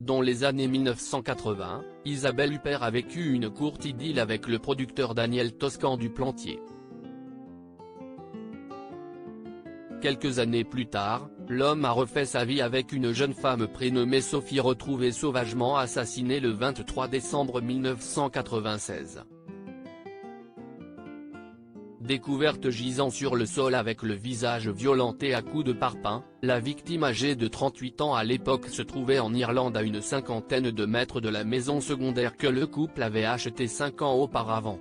Dans les années 1980, Isabelle Huppert a vécu une courte idylle avec le producteur Daniel Toscan du Plantier. Quelques années plus tard, l'homme a refait sa vie avec une jeune femme prénommée Sophie retrouvée sauvagement assassinée le 23 décembre 1996. Découverte gisant sur le sol avec le visage violenté à coups de parpaing, la victime âgée de 38 ans à l'époque se trouvait en Irlande à une cinquantaine de mètres de la maison secondaire que le couple avait achetée 5 ans auparavant.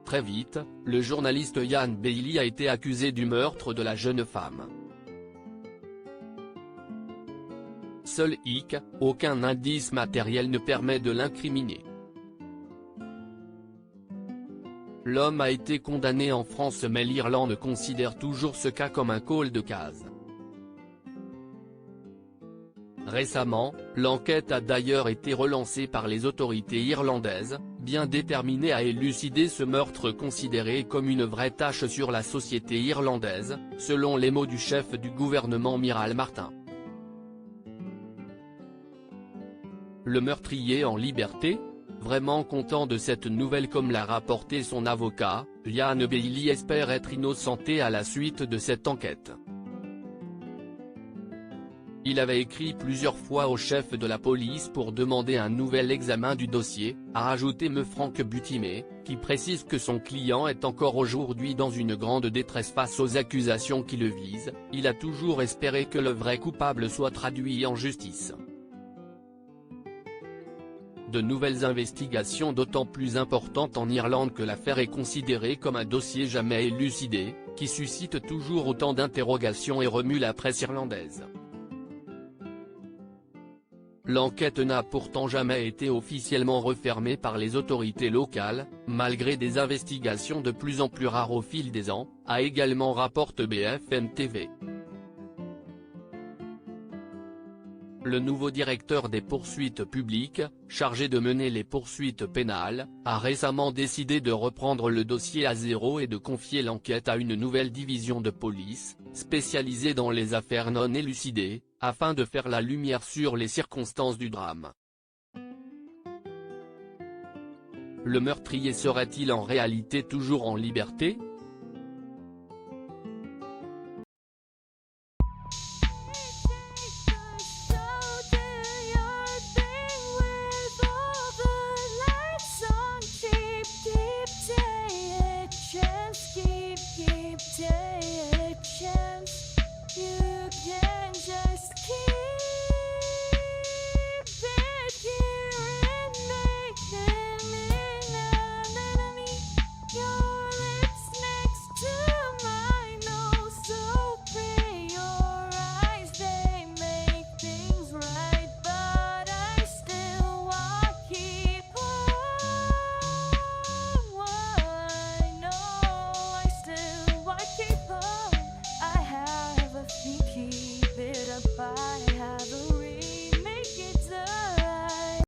Très vite, le journaliste Ian Bailey a été accusé du meurtre de la jeune femme. Seul hic, aucun indice matériel ne permet de l'incriminer. L'homme a été condamné en France mais l'Irlande considère toujours ce cas comme un cold case. Récemment, l'enquête a d'ailleurs été relancée par les autorités irlandaises, bien déterminées à élucider ce meurtre considéré comme une vraie tache sur la société irlandaise, selon les mots du chef du gouvernement Micheál Martin. Le meurtrier en liberté ? Vraiment content de cette nouvelle comme l'a rapporté son avocat, Ian Bailey espère être innocenté à la suite de cette enquête. Il avait écrit plusieurs fois au chef de la police pour demander un nouvel examen du dossier, a ajouté me Franck Butimet, qui précise que son client est encore aujourd'hui dans une grande détresse face aux accusations qui le visent. Il a toujours espéré que le vrai coupable soit traduit en justice. De nouvelles investigations d'autant plus importantes en Irlande que l'affaire est considérée comme un dossier jamais élucidé, qui suscite toujours autant d'interrogations et remue la presse irlandaise. L'enquête n'a pourtant jamais été officiellement refermée par les autorités locales, malgré des investigations de plus en plus rares au fil des ans, a également rapporte BFM TV. Le nouveau directeur des poursuites publiques, chargé de mener les poursuites pénales, a récemment décidé de reprendre le dossier à zéro et de confier l'enquête à une nouvelle division de police, spécialisée dans les affaires non élucidées, afin de faire la lumière sur les circonstances du drame. Le meurtrier serait-il en réalité toujours en liberté ?